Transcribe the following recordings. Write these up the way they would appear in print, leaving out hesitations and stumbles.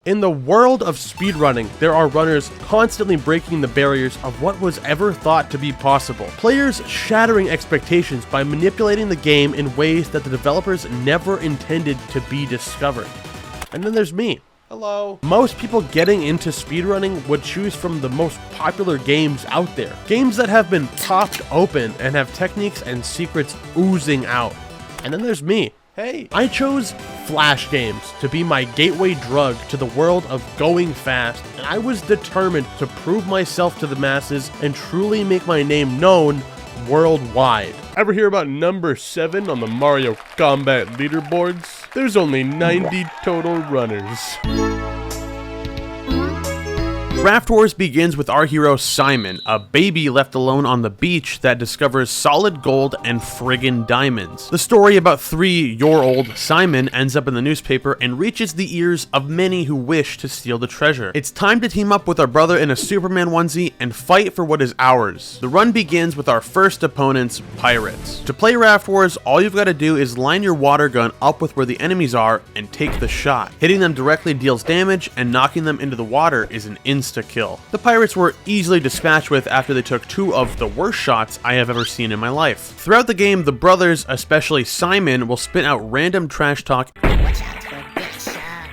In the world of speedrunning, there are runners constantly breaking the barriers of what was ever thought to be possible. Players shattering expectations by manipulating the game in ways that the developers never intended to be discovered. And then there's me. Hello. Most people getting into speedrunning would choose from the most popular games out there. Games that have been popped open and have techniques and secrets oozing out. And then there's me. Hey. I chose Flash games to be my gateway drug to the world of going fast, and I was determined to prove myself to the masses and truly make my name known worldwide. Ever hear about number 7 on the Mario Combat leaderboards? There's only 90 total runners. Raft Wars begins with our hero Simon, a baby left alone on the beach that discovers solid gold and friggin' diamonds. The story about 3-year-old Simon ends up in the newspaper and reaches the ears of many who wish to steal the treasure. It's time to team up with our brother in a Superman onesie and fight for what is ours. The run begins with our first opponents, pirates. To play Raft Wars, all you've got to do is line your water gun up with where the enemies are and take the shot. Hitting them directly deals damage, and knocking them into the water is an insta-kill. The pirates were easily dispatched with after they took 2 of the worst shots I have ever seen in my life. Throughout the game, the brothers, especially Simon, will spit out random trash talk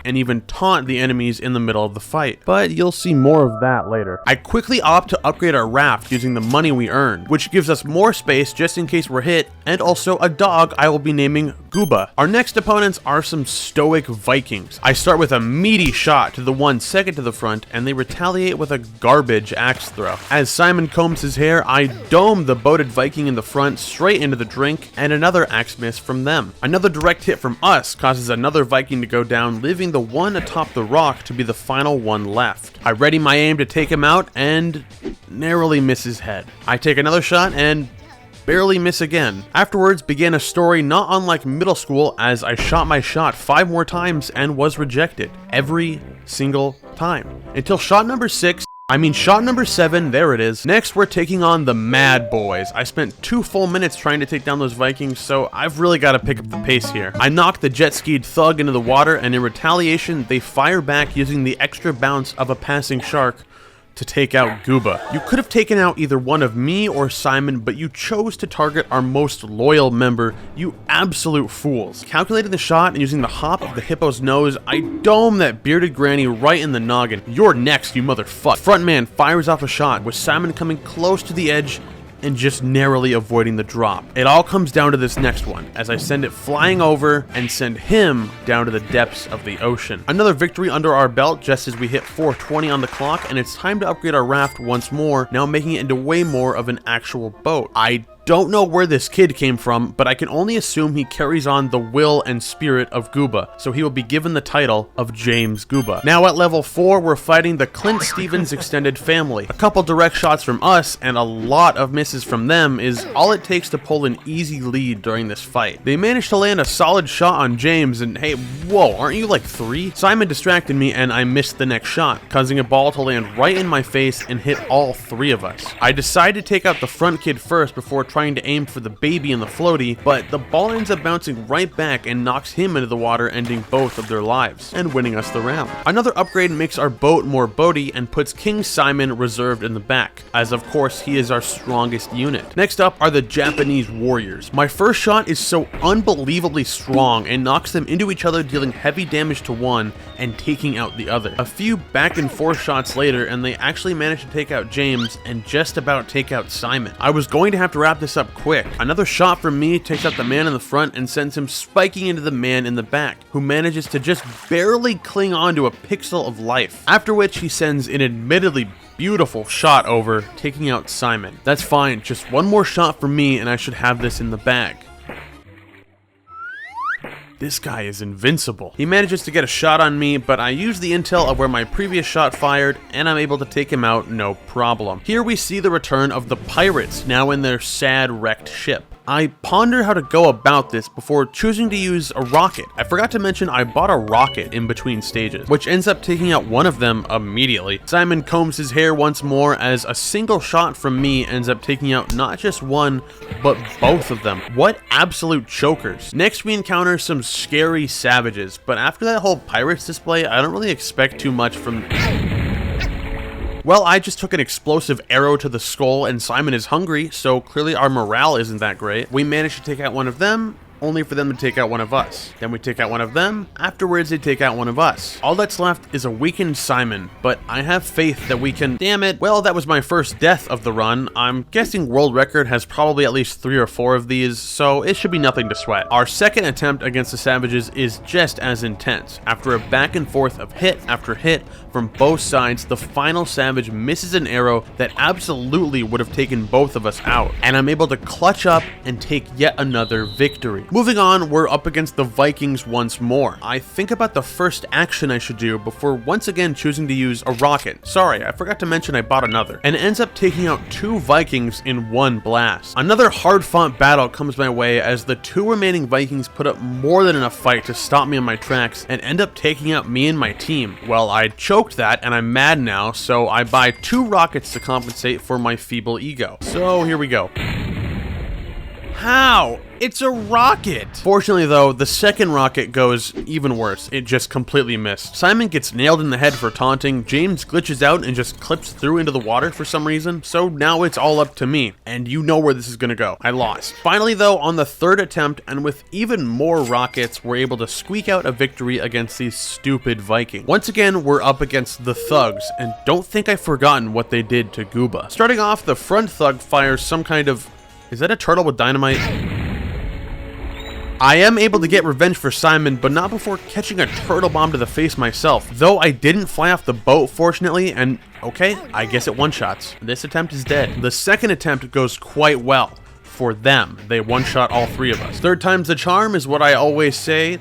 and even taunt the enemies in the middle of the fight. But you'll see more of that later. I quickly opt to upgrade our raft using the money we earned, which gives us more space just in case we're hit, and also a dog I will be naming Gooba. Our next opponents are some stoic Vikings. I start with a meaty shot to the one second to the front, and they retaliate with a garbage axe throw. As Simon combs his hair, I dome the boated Viking in the front straight into the drink, and another axe miss from them. Another direct hit from us causes another Viking to go down, leaving the one atop the rock to be the final one left. I ready my aim to take him out and narrowly miss his head. I take another shot and barely miss again. Afterwards began a story not unlike middle school, as I shot my shot 5 more times and was rejected. Every single time. Until shot number 7, there it is. Next, we're taking on the Mad Boys. I spent 2 full minutes trying to take down those Vikings, so I've really got to pick up the pace here. I knock the jet-skied thug into the water, and in retaliation, they fire back using the extra bounce of a passing shark to take out Gooba. You could have taken out either one of me or Simon, but you chose to target our most loyal member, you absolute fools. Calculating the shot and using the hop of the hippo's nose, I dome that bearded granny right in the noggin. You're next, you motherfucker. Frontman fires off a shot, with Simon coming close to the edge and just narrowly avoiding the drop. It all comes down to this next one, as I send it flying over and send him down to the depths of the ocean. Another victory under our belt just as we hit 4:20 on the clock, and it's time to upgrade our raft once more, now making it into way more of an actual boat. I don't know where this kid came from, but I can only assume he carries on the will and spirit of Gooba, so he will be given the title of James Gooba. Now at level 4, we're fighting the Clint Stevens extended family. A couple direct shots from us and a lot of misses from them is all it takes to pull an easy lead during this fight. They managed to land a solid shot on James, and hey, whoa, aren't you like 3? Simon distracted me and I missed the next shot, causing a ball to land right in my face and hit all 3 of us. I decided to take out the front kid first before trying to aim for the baby in the floaty, but the ball ends up bouncing right back and knocks him into the water, ending both of their lives and winning us the round. Another upgrade makes our boat more boaty and puts King Simon reserved in the back, as of course he is our strongest unit. Next up are the Japanese warriors. My first shot is so unbelievably strong and knocks them into each other, dealing heavy damage to one and taking out the other. A few back and forth shots later and they actually managed to take out James and just about take out Simon. I was going to have to wrap this up quick. Another shot from me takes out the man in the front and sends him spiking into the man in the back, who manages to just barely cling on to a pixel of life, after which he sends an admittedly beautiful shot over, taking out Simon. That's fine, just one more shot from me and I should have this in the bag. This guy is invincible. He manages to get a shot on me, but I use the intel of where my previous shot fired, and I'm able to take him out no problem. Here we see the return of the pirates, now in their sad wrecked ship. I ponder how to go about this before choosing to use a rocket. I forgot to mention I bought a rocket in between stages, which ends up taking out one of them immediately. Simon combs his hair once more as a single shot from me ends up taking out not just one, but both of them. What absolute chokers. Next we encounter some scary savages, but after that whole pirates display, I don't really expect too much from... Well, I just took an explosive arrow to the skull and Simon is hungry, so clearly our morale isn't that great. We managed to take out one of them, only for them to take out one of us. Then we take out one of them, afterwards they take out one of us. All that's left is a weakened Simon, but I have faith that we can... Damn it, well that was my first death of the run. I'm guessing world record has probably at least 3 or 4 of these, so it should be nothing to sweat. Our second attempt against the savages is just as intense. After a back and forth of hit after hit from both sides, the final savage misses an arrow that absolutely would have taken both of us out, and I'm able to clutch up and take yet another victory. Moving on, we're up against the Vikings once more. I think about the first action I should do before once again choosing to use a rocket. Sorry, I forgot to mention I bought another. And it ends up taking out 2 Vikings in one blast. Another hard-fought battle comes my way as the 2 remaining Vikings put up more than enough fight to stop me in my tracks and end up taking out me and my team. Well, I choked that and I'm mad now, so I buy 2 rockets to compensate for my feeble ego. So here we go. How? It's a rocket! Fortunately though, the second rocket goes even worse. It just completely missed. Simon gets nailed in the head for taunting, James glitches out and just clips through into the water for some reason, so now it's all up to me. And you know where this is gonna go. I lost. Finally though, on the third attempt, and with even more rockets, we're able to squeak out a victory against these stupid Vikings. Once again, we're up against the thugs, and don't think I've forgotten what they did to Gooba. Starting off, the front thug fires some kind of... Is that a turtle with dynamite? I am able to get revenge for Simon, but not before catching a turtle bomb to the face myself. Though I didn't fly off the boat, fortunately, and okay, I guess it one-shots. This attempt is dead. The second attempt goes quite well. For them, they one-shot all 3 of us. Third time's the charm is what I always say.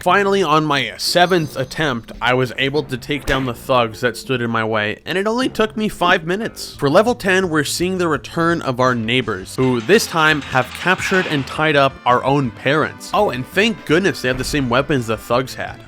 Finally, on my 7th attempt, I was able to take down the thugs that stood in my way, and it only took me 5 minutes. For level 10, we're seeing the return of our neighbors, who this time have captured and tied up our own parents. Oh, and thank goodness they have the same weapons the thugs had.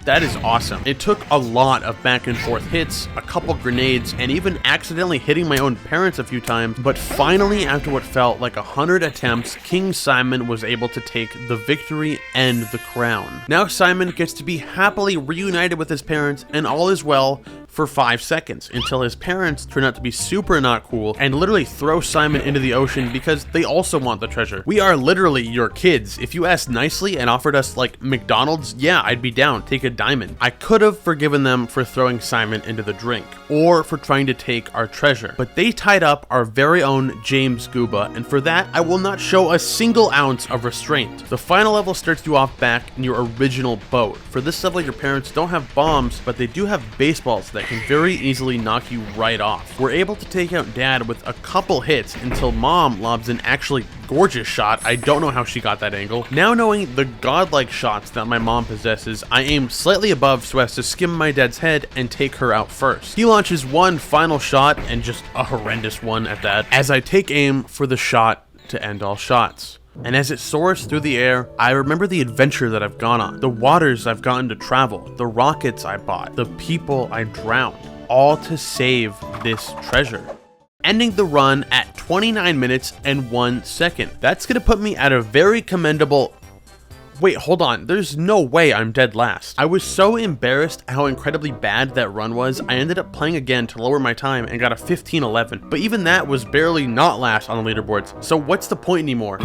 That is awesome. It took a lot of back and forth hits, a couple grenades, and even accidentally hitting my own parents a few times, but finally, after what felt like 100 attempts, King Simon was able to take the victory and the crown. Now Simon gets to be happily reunited with his parents, and all is well for 5 seconds, until his parents turn out to be super not cool and literally throw Simon into the ocean because they also want the treasure. We are literally your kids. If you asked nicely and offered us like McDonald's, yeah, I'd be down. Take a diamond. I could have forgiven them for throwing Simon into the drink or for trying to take our treasure, but they tied up our very own James Gooba, and for that I will not show a single ounce of restraint. The final level starts you off back in your original boat. For this level, your parents don't have bombs, but they do have baseballs that can very easily knock you right off. We're able to take out Dad with a couple hits until Mom lobs an actually gorgeous shot. I don't know how she got that angle. Now knowing the godlike shots that my mom possesses, I aim slightly above so as to skim my dad's head and take her out first. He launches one final shot, and just a horrendous one at that, as I take aim for the shot to end all shots. And as it soars through the air, I remember the adventure that I've gone on, the waters I've gotten to travel, the rockets I bought, the people I drowned, all to save this treasure. Ending the run at 29 minutes and 1 second. That's gonna put me at a very commendable... Wait, hold on, there's no way I'm dead last. I was so embarrassed how incredibly bad that run was, I ended up playing again to lower my time and got a 15:11. But even that was barely not last on the leaderboards, so what's the point anymore?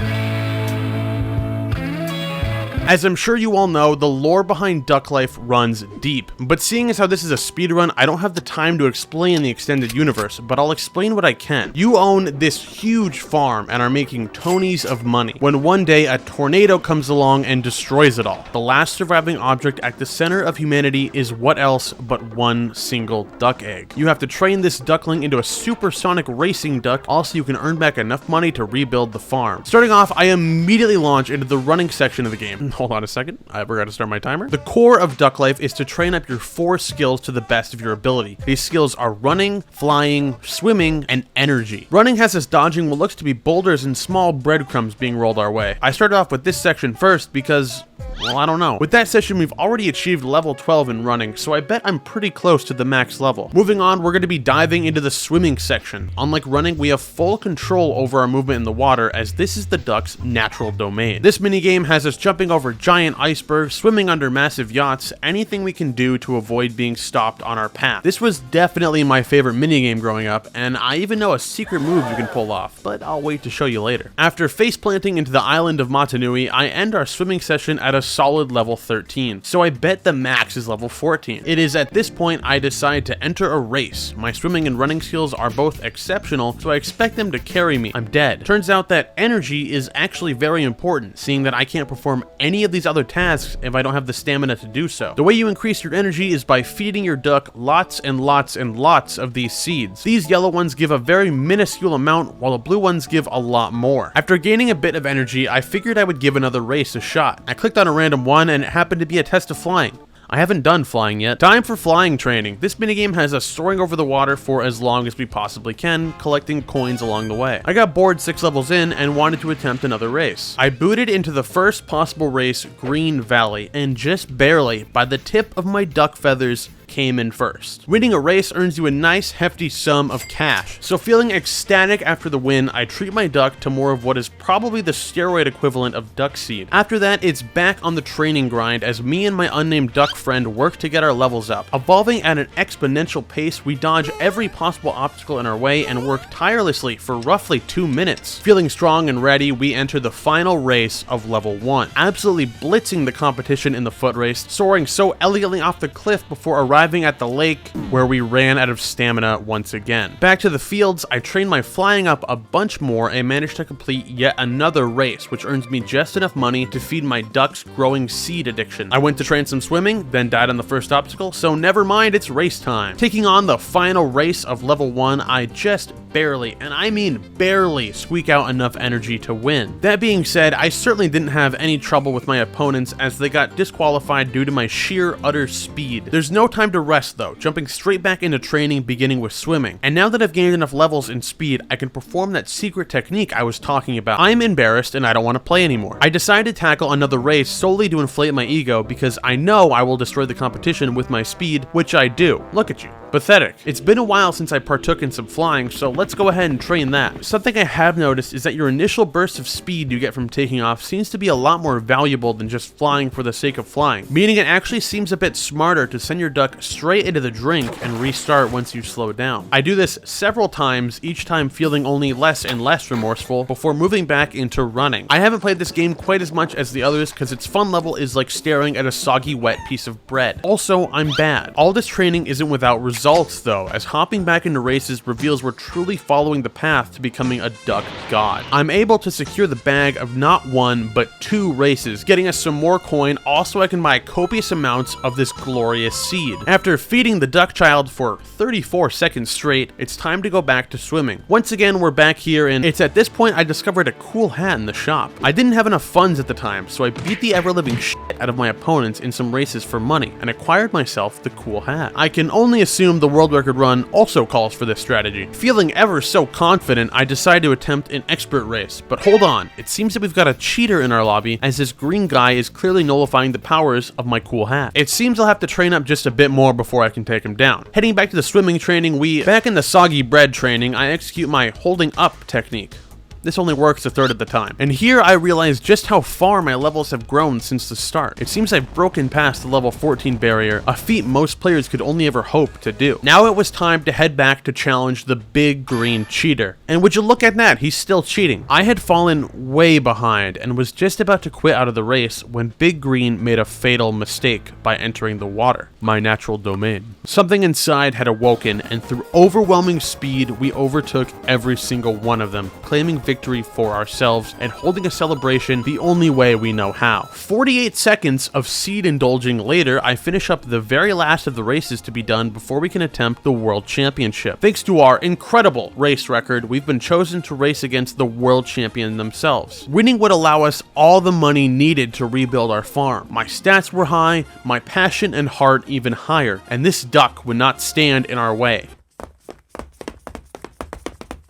As I'm sure you all know, the lore behind Duck Life runs deep, but seeing as how this is a speedrun, I don't have the time to explain the extended universe, but I'll explain what I can. You own this huge farm and are making tonies of money, when one day a tornado comes along and destroys it all. The last surviving object at the center of humanity is what else but one single duck egg. You have to train this duckling into a supersonic racing duck, also you can earn back enough money to rebuild the farm. Starting off, I immediately launch into the running section of the game. Hold on a second, I forgot to start my timer. The core of duck life is to train up your 4 skills to the best of your ability. These skills are running, flying, swimming, and energy. Running has us dodging what looks to be boulders and small breadcrumbs being rolled our way. I started off with this section first because, well, I don't know. With that session, we've already achieved level 12 in running, so I bet I'm pretty close to the max level. Moving on, we're going to be diving into the swimming section. Unlike running, we have full control over our movement in the water, as this is the duck's natural domain. This minigame has us jumping over giant icebergs, swimming under massive yachts, anything we can do to avoid being stopped on our path. This was definitely my favorite minigame growing up, and I even know a secret move you can pull off, but I'll wait to show you later. After face planting into the island of Matanui, I end our swimming session at a solid level 13, so I bet the max is level 14. It is at this point I decide to enter a race. My swimming and running skills are both exceptional, so I expect them to carry me. I'm dead. Turns out that energy is actually very important, seeing that I can't perform any of these other tasks if I don't have the stamina to do so. The way you increase your energy is by feeding your duck lots and lots and lots of these seeds. These yellow ones give a very minuscule amount, while the blue ones give a lot more. After gaining a bit of energy, I figured I would give another race a shot. I clicked on a random one, and it happened to be a test of flying. I haven't done flying yet. Time for flying training. This minigame has us soaring over the water for as long as we possibly can, collecting coins along the way. I got bored 6 levels in and wanted to attempt another race. I booted into the first possible race, Green Valley, and just barely, by the tip of my duck feathers, came in first. Winning a race earns you a nice hefty sum of cash, so feeling ecstatic after the win, I treat my duck to more of what is probably the steroid equivalent of duck seed. After that, it's back on the training grind as me and my unnamed duck friend work to get our levels up. Evolving at an exponential pace, we dodge every possible obstacle in our way and work tirelessly for roughly 2 minutes. Feeling strong and ready, we enter the final race of level 1, absolutely blitzing the competition in the foot race, soaring so elegantly off the cliff before arriving at the lake, where we ran out of stamina once again. Back to the fields, I trained my flying up a bunch more and managed to complete yet another race, which earns me just enough money to feed my duck's growing seed addiction. I went to train some swimming, then died on the first obstacle, so never mind, it's race time. Taking on the final race of level 1, I just barely, and I mean barely, squeak out enough energy to win. That being said, I certainly didn't have any trouble with my opponents as they got disqualified due to my sheer utter speed. There's no time to rest though, jumping straight back into training beginning with swimming. And now that I've gained enough levels in speed, I can perform that secret technique I was talking about. I'm embarrassed and I don't want to play anymore. I decided to tackle another race solely to inflate my ego because I know I will destroy the competition with my speed, which I do. Look at you. Pathetic. It's been a while since I partook in some flying, so let's go ahead and train that. Something I have noticed is that your initial burst of speed you get from taking off seems to be a lot more valuable than just flying for the sake of flying, meaning it actually seems a bit smarter to send your duck straight into the drink and restart once you slow down. I do this several times, each time feeling only less and less remorseful before moving back into running. I haven't played this game quite as much as the others because its fun level is like staring at a soggy wet piece of bread. Also, I'm bad. All this training isn't without results though, as hopping back into races reveals we're truly following the path to becoming a duck god. I'm able to secure the bag of not 1 but 2 races, getting us some more coin, also I can buy copious amounts of this glorious seed. After feeding the duck child for 34 seconds straight, it's time to go back to swimming. Once again, we're back here, and it's at this point I discovered a cool hat in the shop. I didn't have enough funds at the time, so I beat the ever-living shit out of my opponents in some races for money, and acquired myself the cool hat. I can only assume the world record run also calls for this strategy. Feeling ever so confident, I decide to attempt an expert race, but hold on, it seems that we've got a cheater in our lobby, as this green guy is clearly nullifying the powers of my cool hat. It seems I'll have to train up just a bit more before I can take him down. Heading back to the swimming training, back in the soggy bread training, I execute my holding up technique. This only works a third of the time. And here I realize just how far my levels have grown since the start. It seems I've broken past the level 14 barrier, a feat most players could only ever hope to do. Now it was time to head back to challenge the big green cheater. And would you look at that, he's still cheating. I had fallen way behind and was just about to quit out of the race when Big Green made a fatal mistake by entering the water, my natural domain. Something inside had awoken, and through overwhelming speed we overtook every single one of them, claiming victory for ourselves and holding a celebration the only way we know how. 48 seconds of seed indulging later, I finish up the very last of the races to be done before we can attempt the World Championship. Thanks to our incredible race record, we've been chosen to race against the World Champion themselves. Winning would allow us all the money needed to rebuild our farm. My stats were high, my passion and heart even higher, and this duck would not stand in our way.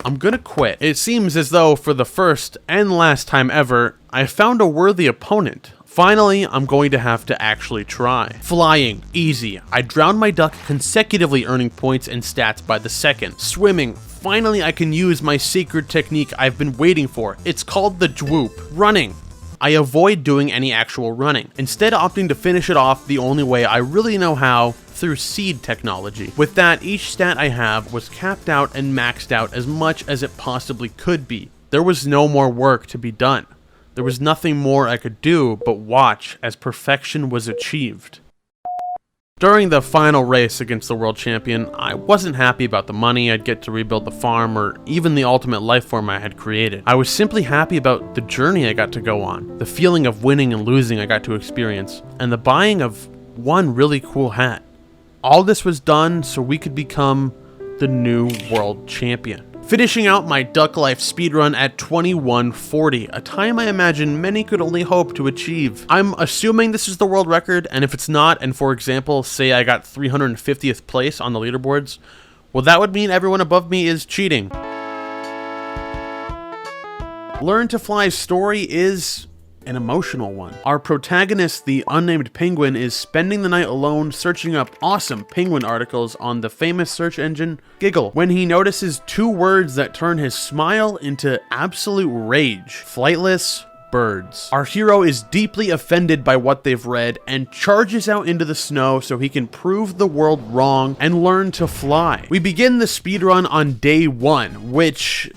I'm gonna quit. It seems as though for the first and last time ever, I found a worthy opponent. Finally, I'm going to have to actually try. Flying, easy. I drowned my duck, consecutively earning points and stats by the second. Swimming, finally I can use my secret technique I've been waiting for. It's called the dwoop. Running, I avoid doing any actual running, instead opting to finish it off the only way I really know how, through seed technology. With that, each stat I have was capped out and maxed out as much as it possibly could be. There was no more work to be done. There was nothing more I could do but watch as perfection was achieved. During the final race against the world champion, I wasn't happy about the money I'd get to rebuild the farm or even the ultimate life form I had created. I was simply happy about the journey I got to go on, the feeling of winning and losing I got to experience, and the buying of one really cool hat. All this was done so we could become the new world champion. Finishing out my duck life speedrun at 21:40, a time I imagine many could only hope to achieve. I'm assuming this is the world record, and if it's not, and for example, say I got 350th place on the leaderboards, well, that would mean everyone above me is cheating. Learn to Fly's story is an emotional one. Our protagonist, the unnamed penguin, is spending the night alone searching up awesome penguin articles on the famous search engine Giggle when he notices two words that turn his smile into absolute rage: flightless birds. Our hero is deeply offended by what they've read and charges out into the snow so he can prove the world wrong and learn to fly. We begin the speedrun on day 1, which,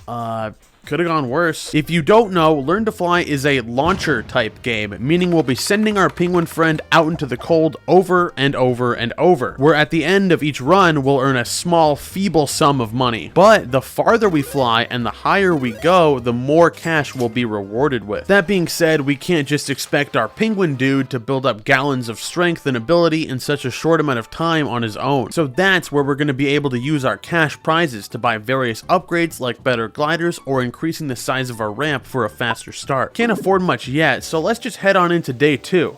could have gone worse. If you don't know, Learn to Fly is a launcher type game, meaning we'll be sending our penguin friend out into the cold over and over and over, where at the end of each run, we'll earn a small, feeble sum of money. But the farther we fly and the higher we go, the more cash we'll be rewarded with. That being said, we can't just expect our penguin dude to build up gallons of strength and ability in such a short amount of time on his own. So that's where we're going to be able to use our cash prizes to buy various upgrades like better gliders or increasing the size of our ramp for a faster start. Can't afford much yet, so let's just head on into day 2.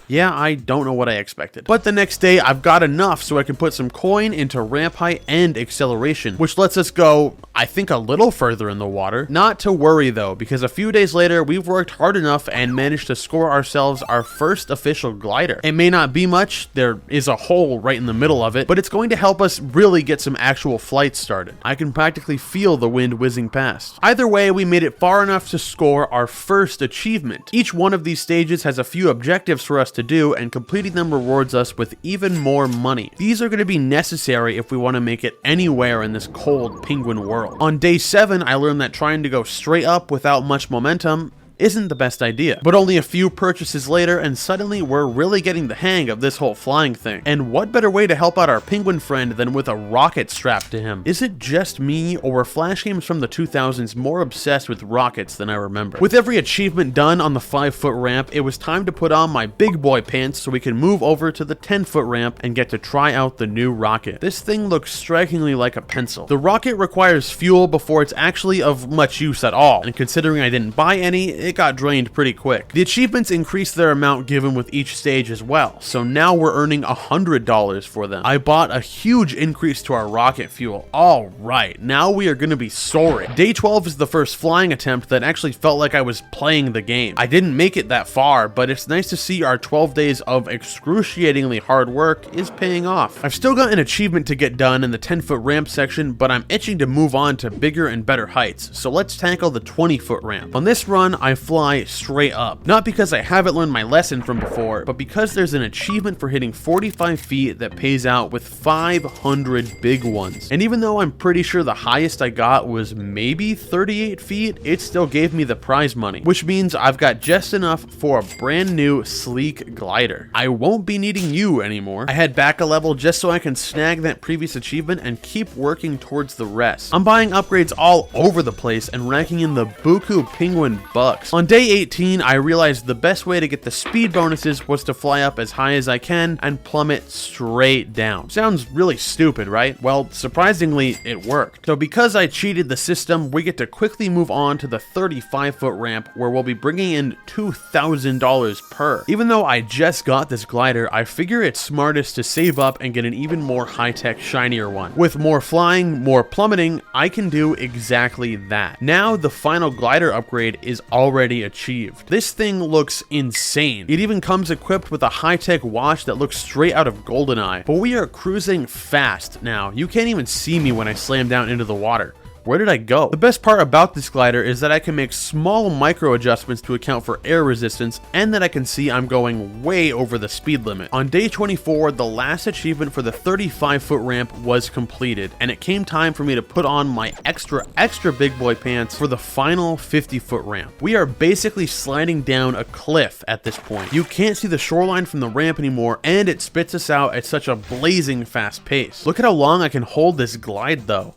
Yeah, I don't know what I expected. But the next day, I've got enough so I can put some coin into ramp height and acceleration, which lets us go, I think, a little further in the water. Not to worry though, because a few days later, we've worked hard enough and managed to score ourselves our first official glider. It may not be much, there is a hole right in the middle of it, but it's going to help us really get some actual flights started. I can practically feel the wind whizzing past. Either way, we made it far enough to score our first achievement. Each one of these stages has a few objectives for us to do, and completing them rewards us with even more money. These are going to be necessary if we want to make it anywhere in this cold penguin world. On day 7, I learned that trying to go straight up without much momentum isn't the best idea. But only a few purchases later, and suddenly we're really getting the hang of this whole flying thing. And what better way to help out our penguin friend than with a rocket strapped to him? Is it just me, or were Flash games from the 2000s more obsessed with rockets than I remember? With every achievement done on the 5-foot ramp, it was time to put on my big boy pants so we can move over to the 10-foot ramp and get to try out the new rocket. This thing looks strikingly like a pencil. The rocket requires fuel before it's actually of much use at all, and considering I didn't buy any, it got drained pretty quick. The achievements increase their amount given with each stage as well, so now we're earning $100 for them. I bought a huge increase to our rocket fuel. Alright, now we are going to be soaring. Day 12 is the first flying attempt that actually felt like I was playing the game. I didn't make it that far, but it's nice to see our 12 days of excruciatingly hard work is paying off. I've still got an achievement to get done in the 10-foot ramp section, but I'm itching to move on to bigger and better heights, so let's tackle the 20-foot ramp. On this run, I I fly straight up. Not because I haven't learned my lesson from before, but because there's an achievement for hitting 45 feet that pays out with 500 big ones. And even though I'm pretty sure the highest I got was maybe 38 feet, it still gave me the prize money, which means I've got just enough for a brand new sleek glider. I won't be needing you anymore. I head back a level just so I can snag that previous achievement and keep working towards the rest. I'm buying upgrades all over the place and racking in the buku penguin bucks. On day 18, I realized the best way to get the speed bonuses was to fly up as high as I can and plummet straight down. Sounds really stupid, right? Well, surprisingly, it worked. So because I cheated the system, we get to quickly move on to the 35-foot ramp where we'll be bringing in $2,000 per. Even though I just got this glider, I figure it's smartest to save up and get an even more high-tech, shinier one. With more flying, more plummeting, I can do exactly that. Now the final glider upgrade is already achieved. This thing looks insane. It even comes equipped with a high-tech watch that looks straight out of GoldenEye. But we are cruising fast now. You can't even see me when I slam down into the water. Where did I go? The best part about this glider is that I can make small micro adjustments to account for air resistance, and that I can see I'm going way over the speed limit. On day 24, the last achievement for the 35-foot ramp was completed, and it came time for me to put on my extra big boy pants for the final 50-foot ramp. We are basically sliding down a cliff at this point. You can't see the shoreline from the ramp anymore, and it spits us out at such a blazing fast pace. Look at how long I can hold this glide though.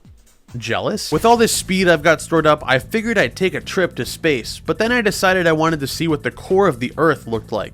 Jealous? With all this speed I've got stored up, I figured I'd take a trip to space, but then I decided I wanted to see what the core of the Earth looked like.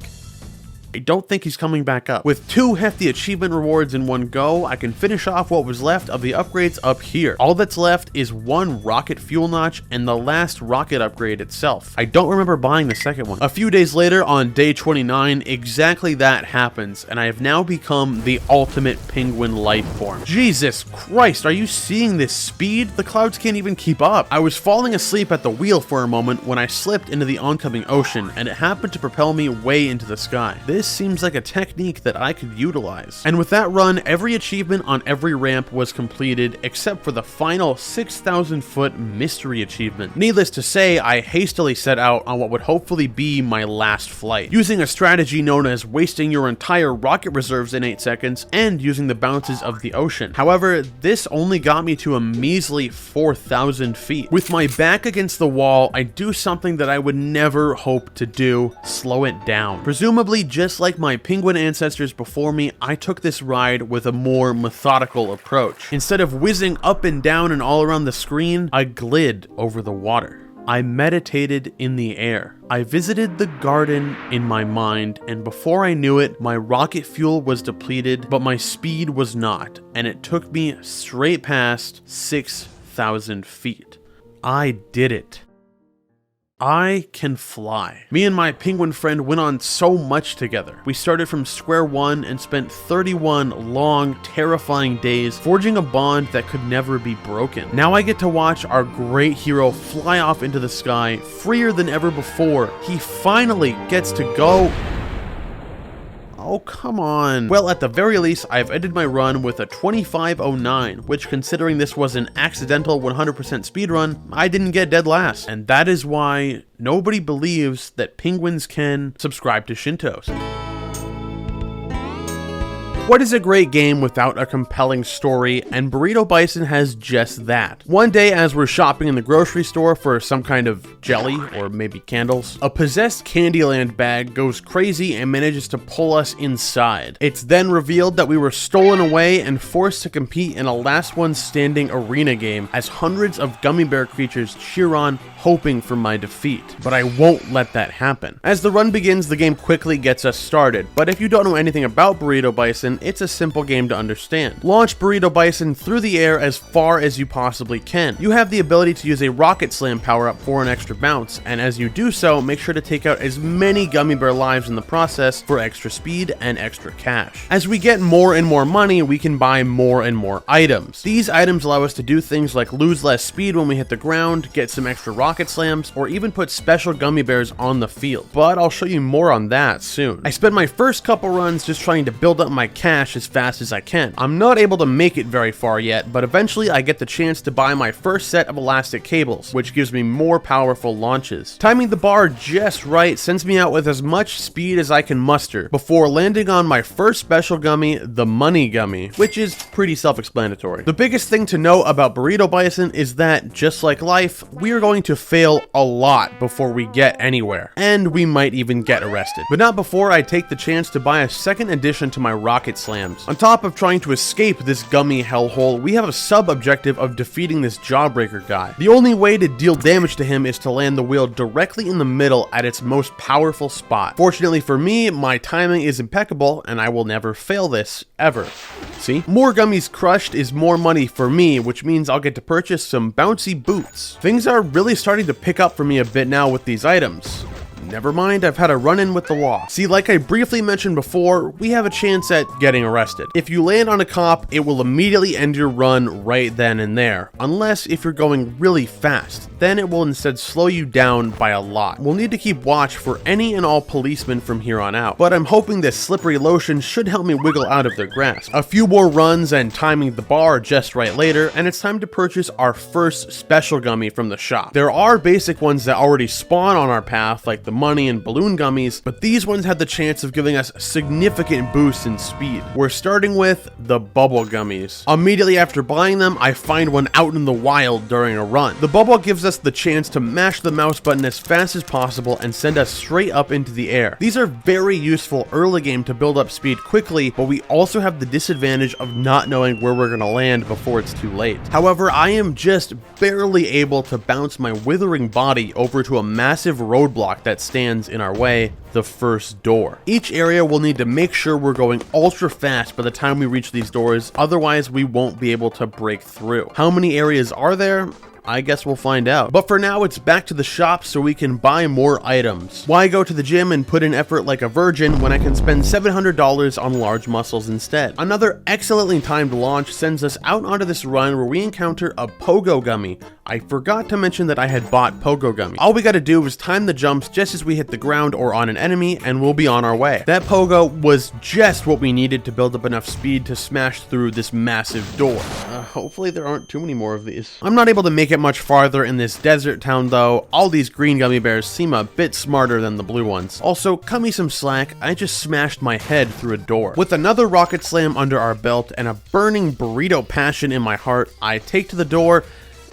I don't think he's coming back up. With 2 hefty achievement rewards in one go, I can finish off what was left of the upgrades up here. All that's left is 1 rocket fuel notch and the last rocket upgrade itself. I don't remember buying the second one. A few days later, on day 29, exactly that happens, and I have now become the ultimate penguin life form. Jesus Christ, are you seeing this speed? The clouds can't even keep up. I was falling asleep at the wheel for a moment when I slipped into the oncoming ocean, and it happened to propel me way into the sky. This seems like a technique that I could utilize. And with that run, every achievement on every ramp was completed except for the final 6,000 foot mystery achievement. Needless to say, I hastily set out on what would hopefully be my last flight, using a strategy known as wasting your entire rocket reserves in 8 seconds and using the bounces of the ocean. However, this only got me to a measly 4,000 feet. With my back against the wall, I do something that I would never hope to do: slow it down. Presumably, just like my penguin ancestors before me, I took this ride with a more methodical approach. Instead of whizzing up and down and all around the screen, I glid over the water. I meditated in the air. I visited the garden in my mind, and before I knew it, my rocket fuel was depleted, but my speed was not, and it took me straight past 6,000 feet. I did it. I can fly. Me and my penguin friend went on so much together. We started from square one and spent 31 long, terrifying days forging a bond that could never be broken. Now I get to watch our great hero fly off into the sky, freer than ever before. He finally gets to go. Oh, come on. Well, at the very least, I've ended my run with a 25:09, which, considering this was an accidental 100% speedrun, I didn't get dead last. And that is why nobody believes that penguins can subscribe to Shyntos. What is a great game without a compelling story? And Burrito Bison has just that. One day, as we're shopping in the grocery store for some kind of jelly, or maybe candles, a possessed Candyland bag goes crazy and manages to pull us inside. It's then revealed that we were stolen away and forced to compete in a last one standing arena game as hundreds of gummy bear creatures cheer on, hoping for my defeat. But I won't let that happen. As the run begins, the game quickly gets us started, but if you don't know anything about Burrito Bison, it's a simple game to understand. Launch Burrito Bison through the air as far as you possibly can. You have the ability to use a rocket slam power-up for an extra bounce, and as you do so, make sure to take out as many gummy bear lives in the process for extra speed and extra cash. As we get more and more money, we can buy more and more items. These items allow us to do things like lose less speed when we hit the ground, get some extra rocket slams, or even put special gummy bears on the field. But I'll show you more on that soon. I spent my first couple runs just trying to build up my cash as fast as I can. I'm not able to make it very far yet, but eventually I get the chance to buy my first set of elastic cables, which gives me more powerful launches. Timing the bar just right sends me out with as much speed as I can muster before landing on my first special gummy, the Money Gummy, which is pretty self-explanatory. The biggest thing to know about Burrito Bison is that, just like life, we are going to fail a lot before we get anywhere, and we might even get arrested. But not before I take the chance to buy a second addition to my rocket slams. On top of trying to escape this gummy hellhole, we have a sub-objective of defeating this jawbreaker guy. The only way to deal damage to him is to land the wheel directly in the middle at its most powerful spot. Fortunately for me, my timing is impeccable, and I will never fail this, ever. See? More gummies crushed is more money for me, which means I'll get to purchase some bouncy boots. Things are really starting to pick up for me a bit now with these items. Never mind, I've had a run-in with the law. See, like I briefly mentioned before, we have a chance at getting arrested. If you land on a cop, it will immediately end your run right then and there, unless if you're going really fast. Then it will instead slow you down by a lot. We'll need to keep watch for any and all policemen from here on out, but I'm hoping this slippery lotion should help me wiggle out of their grasp. A few more runs and timing the bar just right later, and it's time to purchase our first special gummy from the shop. There are basic ones that already spawn on our path, like the money and balloon gummies, but these ones have the chance of giving us significant boosts in speed. We're starting with the bubble gummies. Immediately after buying them, I find one out in the wild during a run. The bubble gives us the chance to mash the mouse button as fast as possible and send us straight up into the air. These are very useful early game to build up speed quickly, but we also have the disadvantage of not knowing where we're going to land before it's too late. However, I am just barely able to bounce my withering body over to a massive roadblock that stands in our way, the first door. Each area will need to make sure we're going ultra fast by the time we reach these doors, otherwise we won't be able to break through. How many areas are there? I guess we'll find out. But for now, it's back to the shop so we can buy more items. Why go to the gym and put in effort like a virgin when I can spend $700 on large muscles instead? Another excellently timed launch sends us out onto this run where we encounter a pogo gummy. I forgot to mention that I had bought pogo gummy. All we gotta do is time the jumps just as we hit the ground or on an enemy, and we'll be on our way. That pogo was just what we needed to build up enough speed to smash through this massive door. Hopefully there aren't too many more of these. I'm not able to make it much farther in this desert town though. All these green gummy bears seem a bit smarter than the blue ones. Also, cut me some slack, I just smashed my head through a door. With another rocket slam under our belt and a burning burrito passion in my heart, I take to the door,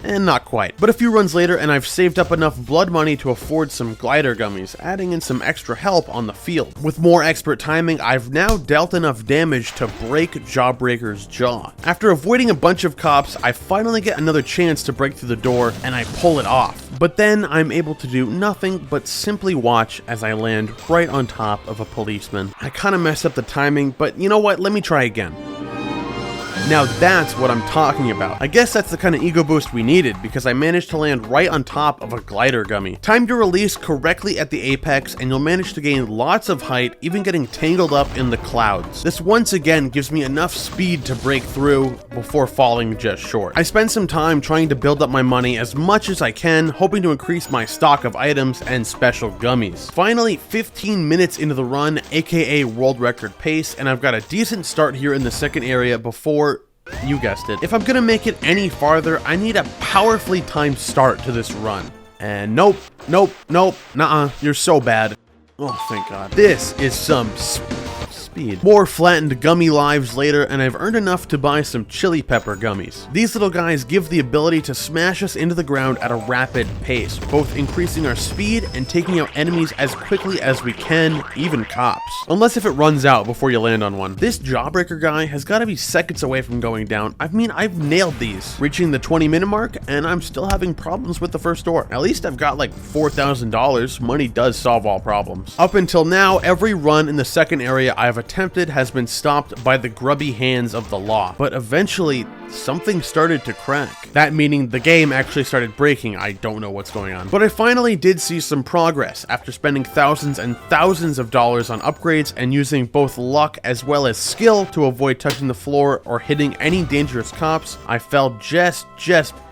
and not quite. But a few runs later and I've saved up enough blood money to afford some glider gummies, adding in some extra help on the field. With more expert timing, I've now dealt enough damage to break Jawbreaker's jaw. After avoiding a bunch of cops, I finally get another chance to break through the door and I pull it off. But then I'm able to do nothing but simply watch as I land right on top of a policeman. I kinda messed up the timing, but you know what, let me try again. Now that's what I'm talking about. I guess that's the kind of ego boost we needed because I managed to land right on top of a glider gummy. Time to release correctly at the apex and you'll manage to gain lots of height, even getting tangled up in the clouds. This once again gives me enough speed to break through before falling just short. I spend some time trying to build up my money as much as I can, hoping to increase my stock of items and special gummies. Finally, 15 minutes into the run, aka world record pace, and I've got a decent start here in the second area before, you guessed it, if I'm gonna make it any farther, I need a powerfully timed start to this run. And nope, nuh-uh, you're so bad. Oh, thank God. This is some speed. More flattened gummy lives later, and I've earned enough to buy some chili pepper gummies. These little guys give the ability to smash us into the ground at a rapid pace, both increasing our speed and taking out enemies as quickly as we can, even cops. Unless if it runs out before you land on one. This Jawbreaker guy has got to be seconds away from going down. I mean, I've nailed these, reaching the 20-minute mark, and I'm still having problems with the first door. At least I've got like $4,000. Money does solve all problems. Up until now, every run in the second area I've attempted has been stopped by the grubby hands of the law, but eventually something started to crack. That meaning the game actually started breaking. I don't know what's going on. But I finally did see some progress after spending thousands and thousands of dollars on upgrades and using both luck as well as skill to avoid touching the floor or hitting any dangerous cops. I fell just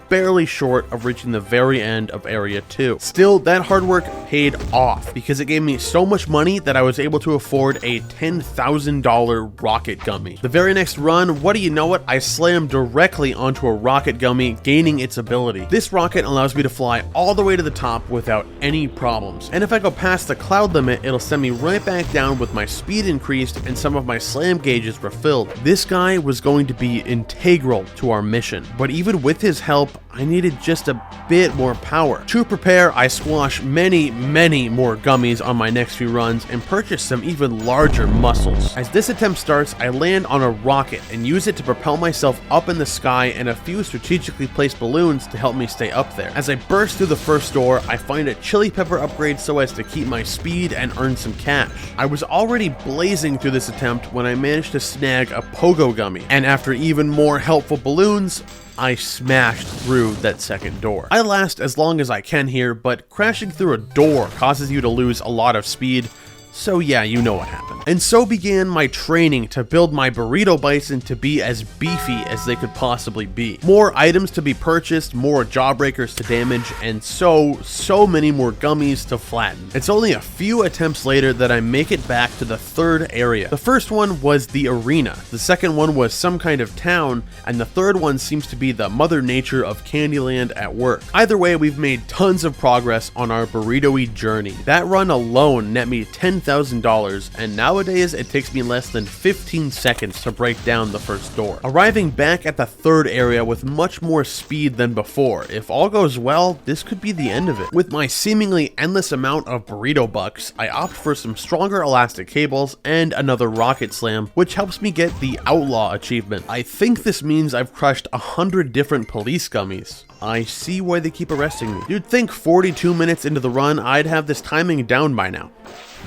barely short of reaching the very end of Area 2. Still, that hard work paid off because it gave me so much money that I was able to afford a $10,000 rocket gummy. The very next run, what do you know it, I slammed directly onto a rocket gummy, gaining its ability. This rocket allows me to fly all the way to the top without any problems. And if I go past the cloud limit, it'll send me right back down with my speed increased and some of my slam gauges refilled. This guy was going to be integral to our mission, but even with his help, I needed just a bit more power. To prepare, I squashed many more gummies on my next few runs and purchased some even larger muscles. As this attempt starts, I land on a rocket and use it to propel myself up in the sky and a few strategically placed balloons to help me stay up there. As I burst through the first door, I find a chili pepper upgrade so as to keep my speed and earn some cash. I was already blazing through this attempt when I managed to snag a pogo gummy, and after even more helpful balloons, I smashed through that second door. I last as long as I can here, but crashing through a door causes you to lose a lot of speed, so yeah, you know what happened. And so began my training to build my Burrito Bison to be as beefy as they could possibly be. More items to be purchased, more jawbreakers to damage, and so many more gummies to flatten. It's only a few attempts later that I make it back to the third area. The first one was the arena, the second one was some kind of town, and the third one seems to be the Mother Nature of Candyland at work. Either way, we've made tons of progress on our burrito-y journey. That run alone net me $10,000, and nowadays it takes me less than 15 seconds to break down the first door. Arriving back at the third area with much more speed than before. If all goes well, this could be the end of it. With my seemingly endless amount of burrito bucks, I opt for some stronger elastic cables and another rocket slam, which helps me get the Outlaw achievement. I think this means I've crushed 100 different police gummies. I see why they keep arresting me. You'd think 42 minutes into the run, I'd have this timing down by now.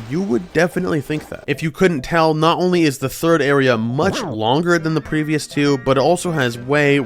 You would definitely think that. If you couldn't tell, not only is the third area much longer than the previous two, but it also has way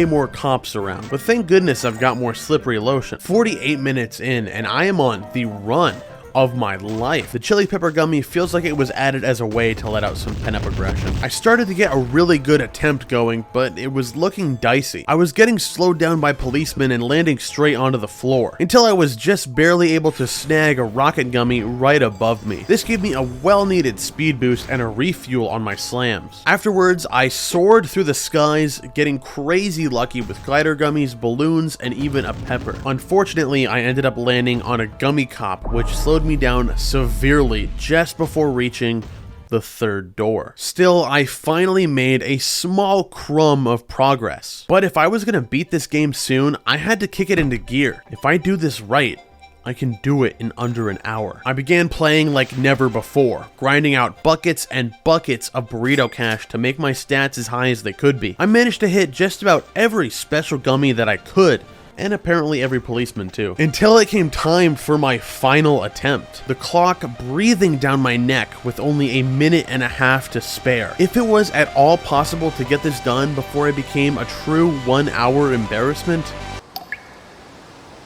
more cops around. But thank goodness I've got more slippery lotion. 48 minutes in, and I am on the run of my life. The chili pepper gummy feels like it was added as a way to let out some pent-up aggression. I started to get a really good attempt going, but it was looking dicey. I was getting slowed down by policemen and landing straight onto the floor, until I was just barely able to snag a rocket gummy right above me. This gave me a well-needed speed boost and a refuel on my slams. Afterwards, I soared through the skies, getting crazy lucky with glider gummies, balloons, and even a pepper. Unfortunately, I ended up landing on a gummy cop, which slowed me down severely just before reaching the third door. Still, I finally made a small crumb of progress. But if I was gonna beat this game soon, I had to kick it into gear. If I do this right, I can do it in under an hour. I began playing like never before, grinding out buckets and buckets of burrito cash to make my stats as high as they could be. I managed to hit just about every special gummy that I could, and apparently every policeman too, until it came time for my final attempt. The clock breathing down my neck with only a minute and a half to spare. If it was at all possible to get this done before I became a true 1 hour embarrassment,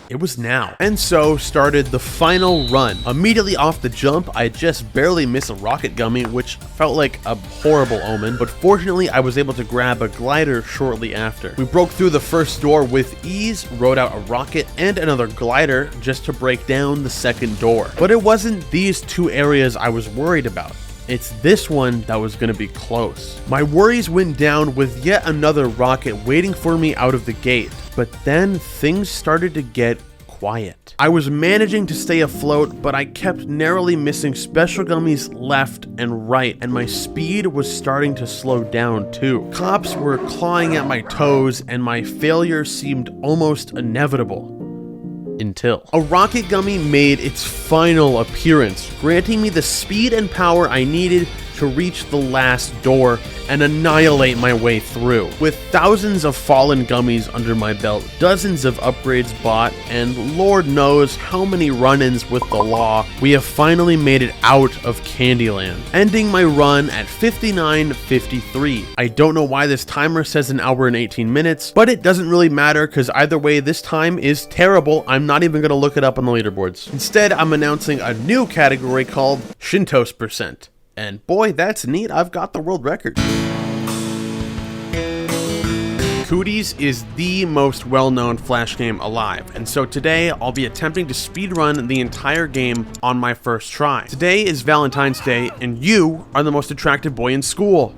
it was now. And so started the final run. Immediately off the jump, I just barely missed a rocket gummy, which felt like a horrible omen, but fortunately I was able to grab a glider shortly after. We broke through the first door with ease, rode out a rocket and another glider just to break down the second door. But it wasn't these two areas I was worried about. It's this one that was going to be close. My worries went down with yet another rocket waiting for me out of the gate. But then things started to get quiet. I was managing to stay afloat, but I kept narrowly missing special gummies left and right, and my speed was starting to slow down too. Cops were clawing at my toes, and my failure seemed almost inevitable. Until a rocket gummy made its final appearance, granting me the speed and power I needed to reach the last door and annihilate my way through. With thousands of fallen gummies under my belt, dozens of upgrades bought, and Lord knows how many run-ins with the law, we have finally made it out of Candyland, ending my run at 59:53. I don't know why this timer says an hour and 18 minutes, but it doesn't really matter because either way this time is terrible. I'm not even going to look it up on the leaderboards. Instead, I'm announcing a new category called Shyntos percent. And boy, that's neat, I've got the world record. Cooties is the most well-known Flash game alive, and so today I'll be attempting to speedrun the entire game on my first try. Today is Valentine's Day, and you are the most attractive boy in school.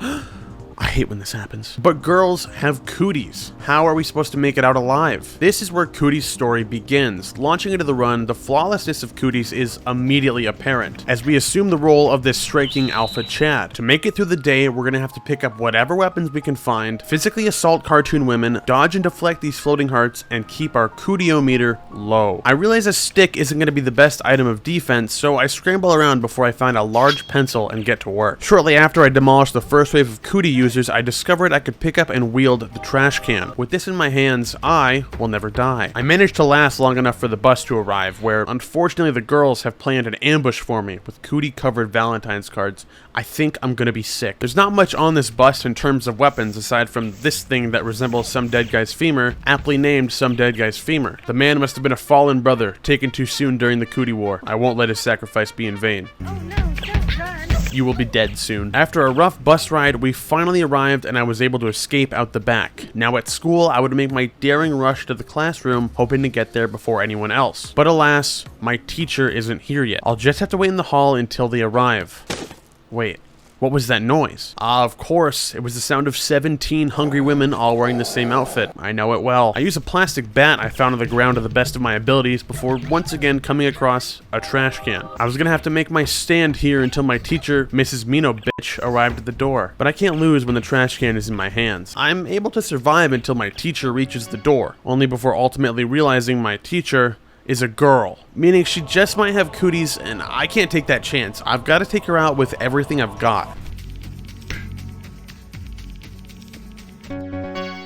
I hate when this happens. But girls have cooties. How are we supposed to make it out alive? This is where Cooties' story begins. Launching into the run, the flawlessness of Cooties is immediately apparent, as we assume the role of this striking alpha Chad. To make it through the day, we're gonna have to pick up whatever weapons we can find, physically assault cartoon women, dodge and deflect these floating hearts, and keep our cootiometer low. I realize a stick isn't gonna be the best item of defense, so I scramble around before I find a large pencil and get to work. Shortly after I demolish the first wave of cootie users, I discovered I could pick up and wield the trash can. With this in my hands, I will never die. I managed to last long enough for the bus to arrive, where unfortunately the girls have planned an ambush for me with cootie-covered Valentine's cards. I think I'm gonna be sick. There's not much on this bus in terms of weapons aside from this thing that resembles some dead guy's femur, aptly named Some Dead Guy's Femur. The man must have been a fallen brother, taken too soon during the cootie war. I won't let his sacrifice be in vain. Oh no, don't run. You will be dead soon. After a rough bus ride, we finally arrived and I was able to escape out the back. Now at school, I would make my daring rush to the classroom, hoping to get there before anyone else. But alas, my teacher isn't here yet. I'll just have to wait in the hall until they arrive. Wait. What was that noise? Of course, it was the sound of 17 hungry women all wearing the same outfit. I know it well. I use a plastic bat I found on the ground to the best of my abilities before once again coming across a trash can. I was gonna have to make my stand here until my teacher, Mrs. Mino bitch, arrived at the door. But I can't lose when the trash can is in my hands. I'm able to survive until my teacher reaches the door, only before ultimately realizing my teacher is a girl, meaning she just might have cooties, and I can't take that chance. I've got to take her out with everything I've got.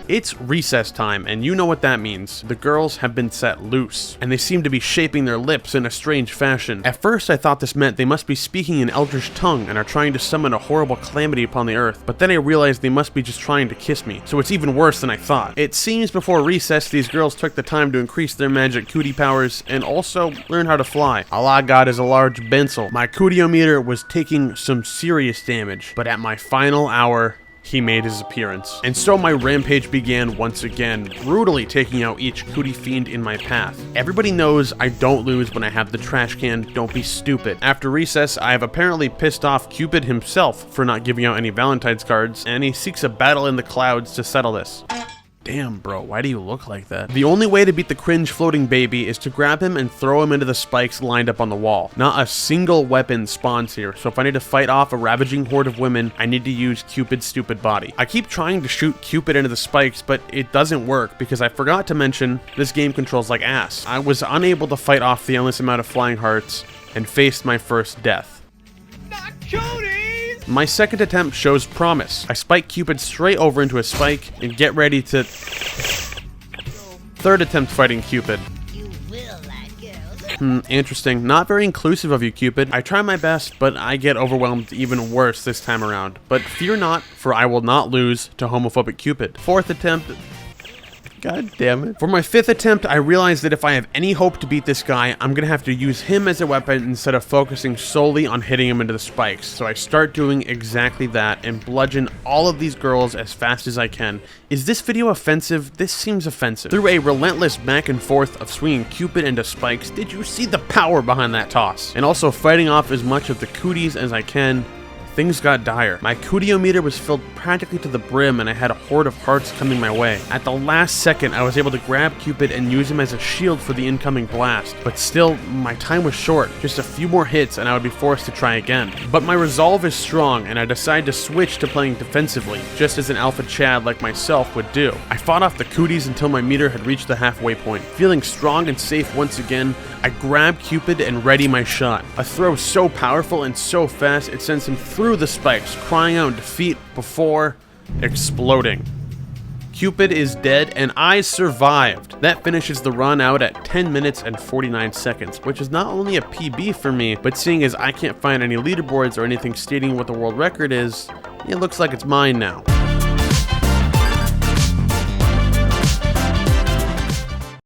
It's recess time, and you know what that means. The girls have been set loose, and they seem to be shaping their lips in a strange fashion. At first, I thought this meant they must be speaking an eldritch tongue and are trying to summon a horrible calamity upon the earth, but then I realized they must be just trying to kiss me, so it's even worse than I thought. It seems before recess, these girls took the time to increase their magic cootie powers and also learn how to fly. All I got is a large pencil. My cootiometer was taking some serious damage, but at my final hour, he made his appearance. And so my rampage began once again, brutally taking out each cootie fiend in my path. Everybody knows I don't lose when I have the trash can, don't be stupid. After recess, I have apparently pissed off Cupid himself for not giving out any Valentine's cards, and he seeks a battle in the clouds to settle this. Damn, bro, why do you look like that? The only way to beat the cringe floating baby is to grab him and throw him into the spikes lined up on the wall. Not a single weapon spawns here, so if I need to fight off a ravaging horde of women, I need to use Cupid's stupid body. I keep trying to shoot Cupid into the spikes, but it doesn't work because I forgot to mention this game controls like ass. I was unable to fight off the endless amount of flying hearts and faced my first death. Not Cody! My second attempt shows promise. I spike Cupid straight over into a spike and get ready to... Third attempt fighting Cupid. You will like girls. Interesting. Not very inclusive of you, Cupid. I try my best, but I get overwhelmed even worse this time around. But fear not, for I will not lose to homophobic Cupid. Fourth attempt... God damn it. For my fifth attempt, I realized that if I have any hope to beat this guy, I'm gonna have to use him as a weapon instead of focusing solely on hitting him into the spikes. So I start doing exactly that and bludgeon all of these girls as fast as I can. Is this video offensive? This seems offensive. Through a relentless back and forth of swinging Cupid into spikes, did you see the power behind that toss? And also fighting off as much of the cooties as I can, things got dire. My cootiometer was filled practically to the brim and I had a horde of hearts coming my way. At the last second, I was able to grab Cupid and use him as a shield for the incoming blast. But still, my time was short. Just a few more hits and I would be forced to try again. But my resolve is strong and I decide to switch to playing defensively, just as an alpha Chad like myself would do. I fought off the cooties until my meter had reached the halfway point. Feeling strong and safe once again, I grab Cupid and ready my shot. A throw so powerful and so fast, it sends him through the spikes, crying out in defeat before exploding. Cupid is dead and I survived. That finishes the run out at 10 minutes and 49 seconds, which is not only a PB for me, but seeing as I can't find any leaderboards or anything stating what the world record is, it looks like it's mine now.